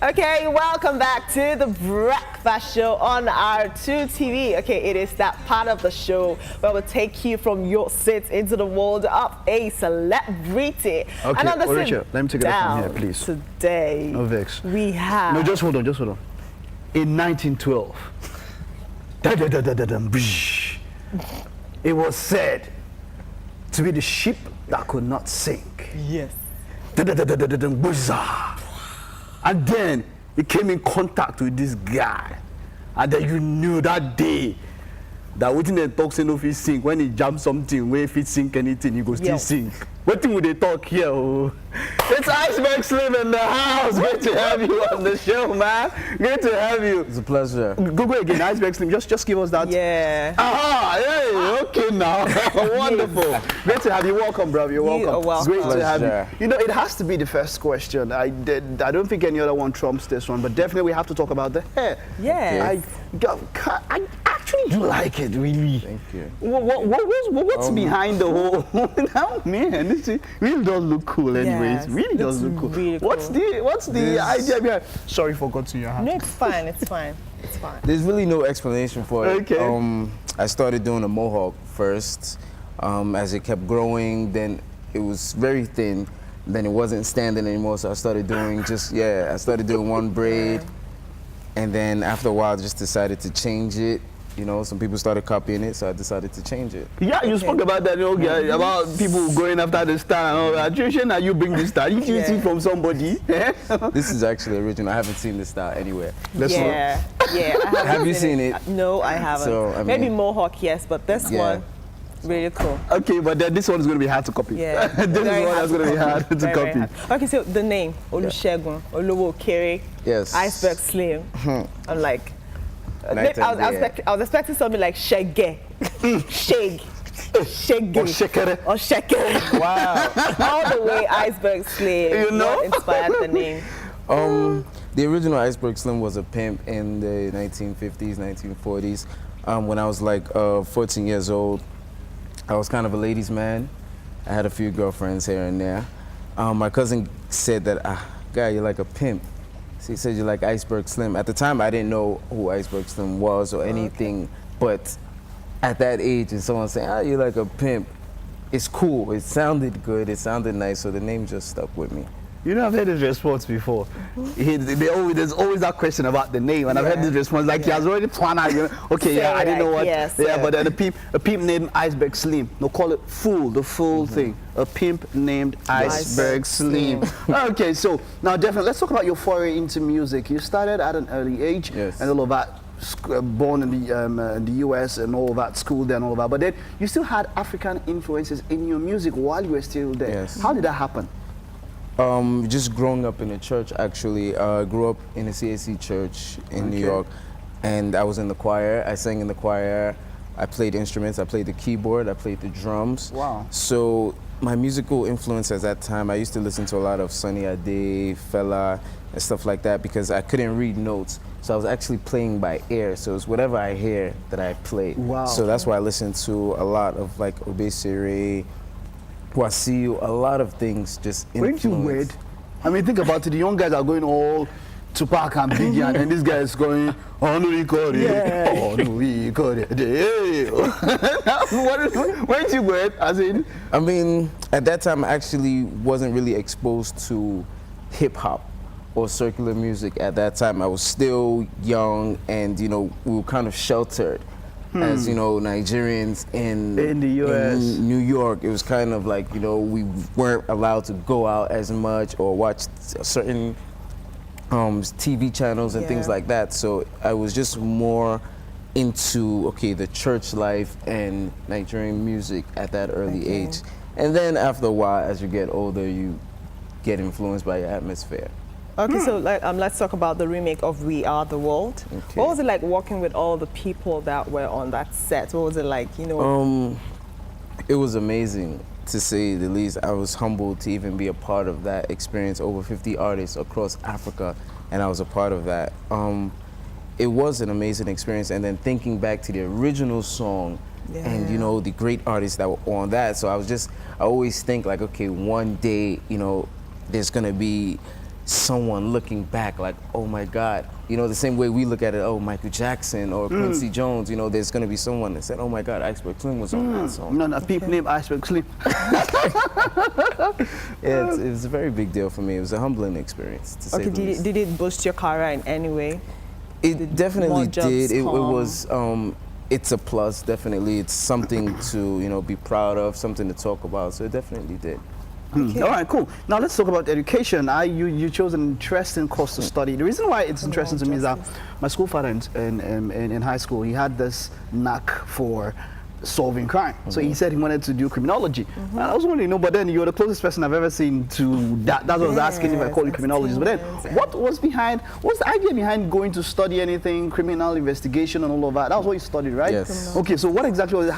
Okay, welcome back to the Breakfast Show on R2 TV. Okay, it is that part of the show where we'll take you from your seats into the world of a celebrity. Okay, Rachel, let me take it from here, please. Today, no vex. We have... No, just hold on, just hold on. In 1912, it was said to be the ship that could not sink. Yes. And then he came in contact with this guy, and then you knew that day that within the talks if he sink, when he jump something, where if he sink anything, he go still sink. What thing would they talk here? Oh? It's Iceberg Slim in the house. Great to have you on the show, man. Great to have you. It's a pleasure. Google again, Iceberg Slim. Just give us that. Yeah. Aha! Hey, okay now. Wonderful. Great to have you. Welcome, bro. You're welcome. You are welcome. Great to have you. You know, it has to be the first question. I don't think any other one trumps this one, but definitely we have to talk about the hair. Yeah. I actually do like it, really. Thank you. What's behind the whole? Oh, man, this really does look cool. Anyways, Yes, really does look cool. Really What's the idea behind? Sorry for cutting your hand. No, it's fine. It's fine. It's fine. There's really no explanation for it. Okay. I started doing a mohawk first. As it kept growing, then it was very thin. Then it wasn't standing anymore, so I started doing I started doing one braid. And then after a while, I just decided to change it. You know, some people started copying it, so I decided to change it. Yeah, you spoke about that, about people going after the style and all that. Now you bring this style. You see it from somebody. This is actually original. I haven't seen this style anywhere. Yeah. I Have you seen it? No, I haven't. So, I mean, maybe Mohawk, yes, but this one, really cool. Okay, but then this one is going to be hard to copy. Yeah. This one is going to be hard to copy. Okay, so the name, Olusegun, Olowo Kere, Yes. Iceberg Slim. I'm like, I Night was expecting something like Shege, Sheg, Shege, or Shekere. Wow. All the way Iceberg Slim. You know? What inspired the name? The original Iceberg Slim was a pimp in the 1950s, 1940s. When I was like 14 years old, I was kind of a ladies' man. I had a few girlfriends here and there. My cousin said that, guy, you're like a pimp. So he said you're like Iceberg Slim. At the time, I didn't know who Iceberg Slim was or anything, but at that age, and someone saying, you're like a pimp, it's cool. It sounded good. It sounded nice, so the name just stuck with me. You know, I've heard this response before. There's always that question about the name, and I've heard this response like he has already planned out. Okay, I didn't know what. But then a pimp named Iceberg Slim. No, call it the full thing. A pimp named Iceberg Slim. Okay, so now definitely let's talk about your foray into music. You started at an early age, and all of that. Born in the US and all that, school there and all that. But then you still had African influences in your music while you were still there. Yes. How did that happen? Just growing up in a church, actually. Grew up in a CAC church in New York, and I was in the choir. I sang in the choir. I played instruments. I played the keyboard. I played the drums. Wow. So my musical influence at that time, I used to listen to a lot of Sunny Ade, Fela, and stuff like that because I couldn't read notes. So I was actually playing by ear. So it's whatever I hear that I play. Wow. So that's why I listened to a lot of like Obesere, Wasiu, a lot of things just influenced. Weren't you weird? I mean, think about it. The young guys are going all Tupac and Biggie, and then this guy is going, oh, no, we got it. Weren't you weird? As in? I mean, at that time, I actually wasn't really exposed to hip-hop or circular music at that time. I was still young, and, you know, we were kind of sheltered. As you know, Nigerians in the US, in New York, it was kind of like, you know, we weren't allowed to go out as much or watch certain TV channels and things like that. So I was just more into the church life and Nigerian music at that early age. And then after a while, as you get older, you get influenced by your atmosphere. Okay, so let's talk about the remake of We Are the World. Okay. What was it like working with all the people that were on that set? What was it like, you know? It was amazing, to say the least. I was humbled to even be a part of that experience. Over 50 artists across Africa, and I was a part of that. It was an amazing experience, and then thinking back to the original song, and you know, the great artists that were on that. So I always think like, okay, one day, you know, there's going to be someone looking back like, oh my God, you know, the same way we look at it, oh, Michael Jackson or Quincy Jones, you know, there's going to be someone that said, oh my God, Iceberg Slim was on that song. No, people named Iceberg Slim. Yeah, it was a very big deal for me. It was a humbling experience, to say the least. Did it boost your career in any way? It definitely did. It was, it's a plus, definitely. It's something to, you know, be proud of, something to talk about, so it definitely did. Okay. All right, cool. Now let's talk about education. You chose an interesting course to study. The reason why it's interesting to me is that my school father in high school, he had this knack for solving crime. So he said he wanted to do criminology. And I was wondering, but then you're the closest person I've ever seen to that. That's what I was asking if I call you criminologist. But then, what's the idea behind going to study anything, criminal investigation and all of that? That was what you studied, right? Yes. Okay, so what exactly was it?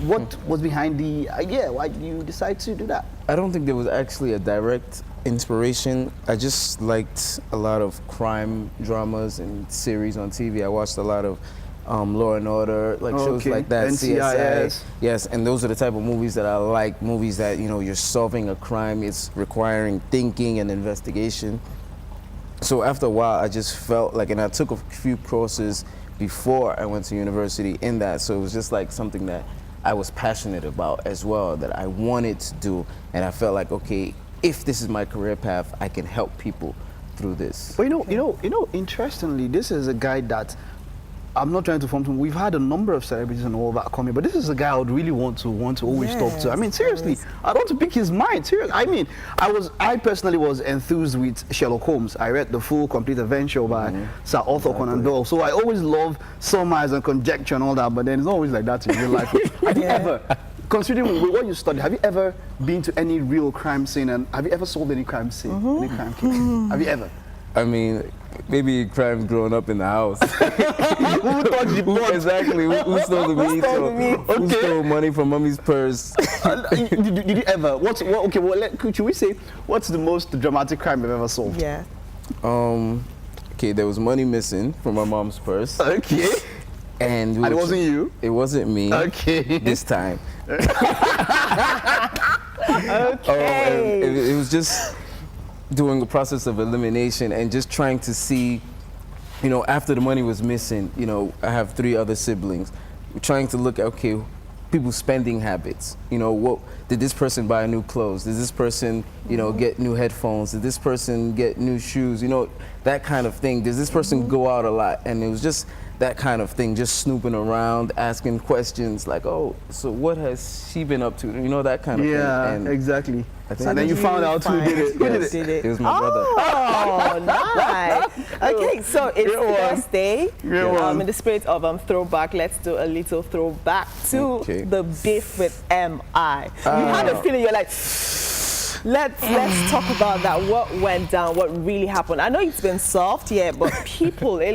What was behind the idea? Why did you decide to do that? I don't think there was actually a direct inspiration. I just liked a lot of crime dramas and series on TV. I watched a lot of Law and Order, like shows like that, NCIS. CSI. Yes, and those are the type of movies that I like. Movies that, you know, you're solving a crime, it's requiring thinking and investigation. So after a while, I just felt like, and I took a few courses before I went to university in that. So it was just like something that I was passionate about as well, that I wanted to do, and I felt like, okay, if this is my career path, I can help people through this. But you know, interestingly, this is a guy that I'm not trying to form him. We've had a number of celebrities and all that coming, but this is a guy I would really want to always talk to. I mean, seriously, I'd want to pick his mind. Seriously, I mean, I personally was enthused with Sherlock Holmes. I read the full complete adventure by Sir Arthur Conan Doyle. So I always love surmise and conjecture and all that, but then it's not always like that in real life. Have you ever, considering what you studied, have you ever been to any real crime scene, and have you ever solved any crime scene, any crime case? Have you ever? I mean, maybe crime growing up in the house. Who touched the blood? Exactly. Who stole the meat? Who stole money from mommy's purse? Did you ever? Should we say, what's the most dramatic crime you've ever solved? Yeah. Okay, there was money missing from my mom's purse. Okay. And it wasn't you? It wasn't me. Okay. This time. Okay. It was just doing a process of elimination and just trying to see, you know, after the money was missing, you know, I have 3 other siblings. We're trying to look at, okay, people's spending habits. You know, what did this person buy new clothes? Did this person, you know, get new headphones? Did this person get new shoes? You know, that kind of thing. Does this person go out a lot? And it was just that kind of thing, just snooping around, asking questions like, oh, so what has she been up to? You know, that kind of thing. Yeah, exactly. And then you found out who did it. Who did it? It was my brother. Oh, nice. Okay, so it's Thursday. In the spirit of throwback, let's do a little throwback to the beef with M.I. You had a feeling, you're like, let's talk about that. What went down? What really happened? I know it's been solved, but a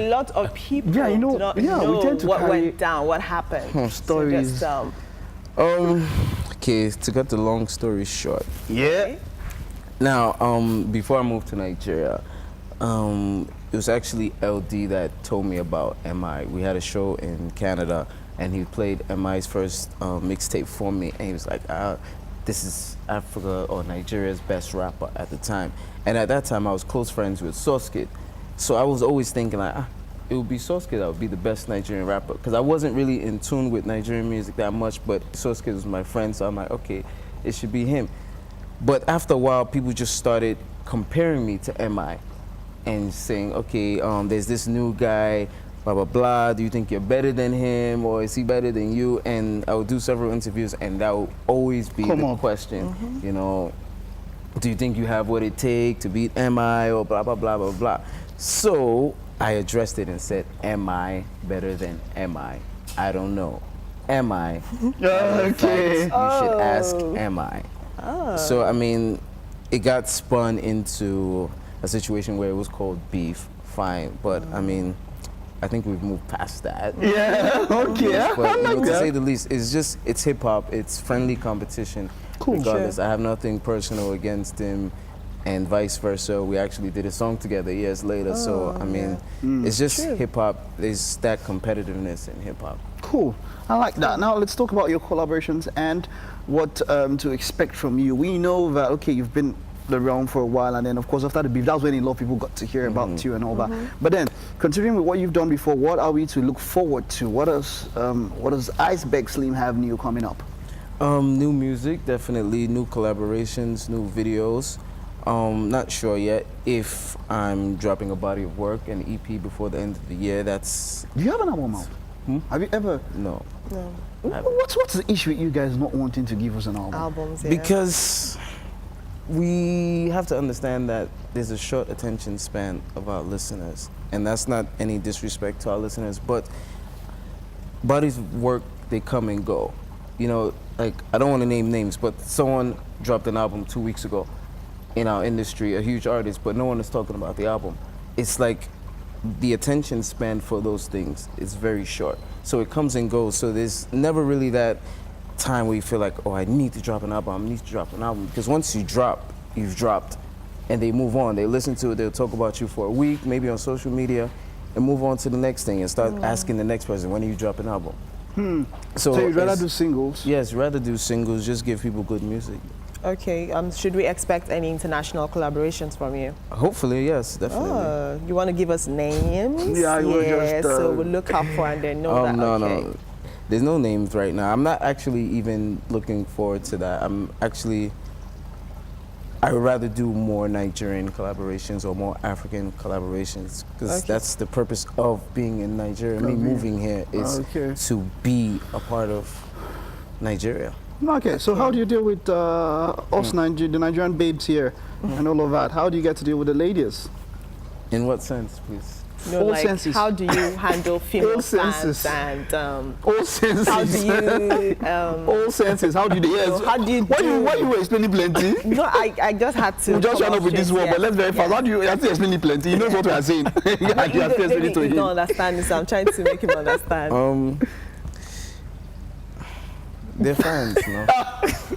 lot of people do not know we tend to what went down, what happened. Stories. So just, okay, to cut the long story short. Yeah. Now, before I moved to Nigeria, it was actually LD that told me about M.I. We had a show in Canada, and he played M.I.'s first mixtape for me, and he was like, this is Africa or Nigeria's best rapper at the time. And at that time, I was close friends with Soskid. So I was always thinking like, it would be Soskid that would be the best Nigerian rapper. Because I wasn't really in tune with Nigerian music that much, but Soskid was my friend, so I'm like, okay, it should be him. But after a while, people just started comparing me to M.I. and saying, okay, there's this new guy, blah, blah, blah. Do you think you're better than him, or is he better than you? And I would do several interviews, and that would always be the question. You know, do you think you have what it takes to beat M.I. or blah, blah, blah, blah, blah. So I addressed it and said, am I better than M.I.? I don't know. Am I? Okay. You should ask, am I? So, I mean, it got spun into a situation where it was called beef, fine. But, I mean, I think we've moved past that. Yeah, okay. But, to say the least, it's hip hop, it's friendly competition. Cool. Regardless, I have nothing personal against him, and vice versa. We actually did a song together years later. So, I mean, it's just hip hop. There's that competitiveness in hip hop. Cool. I like that. Now let's talk about your collaborations and what to expect from you. We know that, okay, you've been the realm for a while, and then of course after the beef, that's when a lot of people got to hear about you and all that. But then, considering with what you've done before, what are we to look forward to? What does Iceberg Slim have new coming up? New music, definitely. New collaborations, new videos. Not sure yet if I'm dropping a body of work, an EP before the end of the year. Do you have an album out? Have you ever? No. No. What's the issue with you guys not wanting to give us an album? Albums, yeah. Because we have to understand that there's a short attention span of our listeners, and that's not any disrespect to our listeners, but bodies of work, they come and go. You know, like, I don't want to name names, but someone dropped an album 2 weeks ago in our industry, a huge artist, but no one is talking about the album. It's like the attention span for those things is very short. So it comes and goes. So there's never really that time where you feel like, oh, I need to drop an album, I need to drop an album. Because once you drop, you've dropped. And they move on. They listen to it, they'll talk about you for a week, maybe on social media, and move on to the next thing and start asking the next person, when do you drop an album? So you'd rather do singles? Yes, rather do singles, just give people good music. Okay, should we expect any international collaborations from you? Hopefully, yes, definitely. Oh, you want to give us names? Yeah, so we'll look up for and then know that. No. There's no names right now. I'm not actually even looking forward to that. I would rather do more Nigerian collaborations or more African collaborations, because that's the purpose of being in Nigeria. Me moving here is to be a part of Nigeria. Okay, so how do you deal with us, the Nigerian babes here and all of that? How do you get to deal with the ladies? In what sense, please? No, all like, senses. how do you handle female fans and all senses? how do you all senses? How do you? Yes. How do you? Why you were explaining plenty? No, I just had to. We just run up with this one, but let's very fast. How do you? I have to explain it plenty. He knows what we are saying. You have to explain it to him. He don't understand, so I'm trying to make him understand. They're fans, no?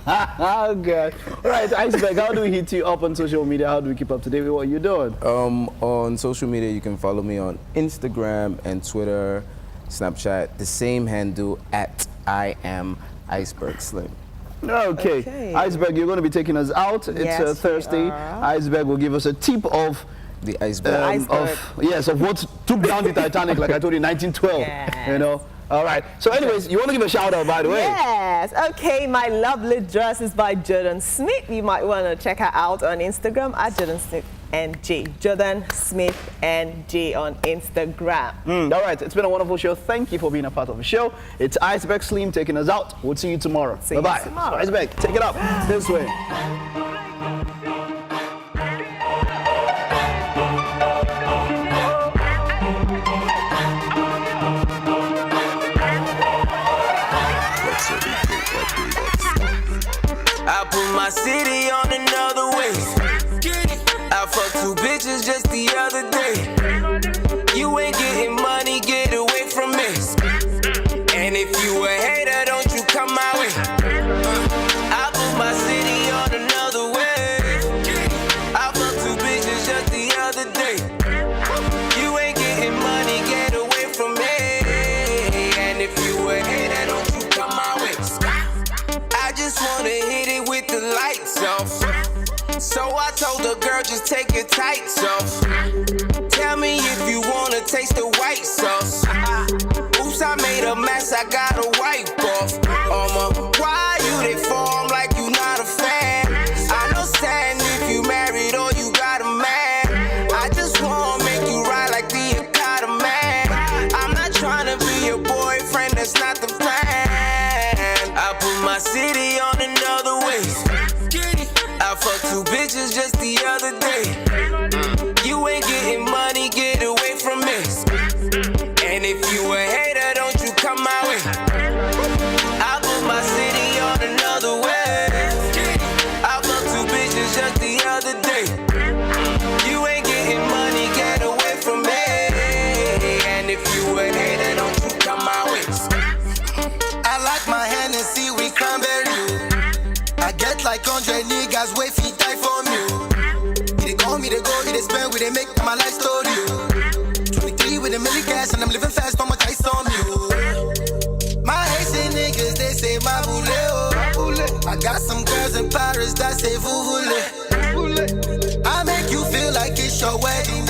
Oh, God. All right, Iceberg, how do we hit you up on social media? How do we keep up to date with what you're doing? On social media, you can follow me on Instagram and Twitter, Snapchat, the same handle at I am IcebergSlim. Okay. Iceberg, you're going to be taking us out. It's Thursday. Iceberg will give us a tip of the iceberg. Of what took down the Titanic, like I told you, in 1912. Yes. You know? All right. So anyways, you want to give a shout out, by the way? Yes. Okay, my lovely dress is by Jordan Smith. You might want to check her out on Instagram at Jordan Smith NG. Jordan Smith NG on Instagram. All right. It's been a wonderful show. Thank you for being a part of the show. It's Iceberg Slim taking us out. We'll see you tomorrow. Bye-bye. So Iceberg, take it up this way. I put my city on another wave. I fucked 2 bitches just the other day. You ain't getting money, get away from me. And if you a hater, don't you come my way. I put my city on another wave. I fucked 2 bitches just the other day. You ain't getting money, get away from me. And if you a hater, don't you come my way. I just wanna hit it with the lights off. So I told the girl, just take your tights off. Tell me if you wanna taste the white sauce. Oops, I made a mess, I gotta wipe off. Why you they form like you not a fan? I know stand if you married or you got a man. I just wanna make you ride like the got a man. I'm not trying to be your boyfriend, that's not the plan. I put my city on another wave. I fucked 2 bitches just the other day. You ain't getting money, get away from me. And if you a hater, don't you come my way. I put my city on another wave. I fucked 2 bitches just the other day. You ain't getting money, get away from me. And if you a hater, don't you come my way. I like my Hennessy with cranberry. I get like 100 niggas way feet die for me. They call me, they go, they spend, we they make my life story. 23 with a million cash and I'm living fast, how much ice on you. My Haitian niggas, they say my boule. I got some girls in Paris that say vous voulez. I make you feel like it's your wedding.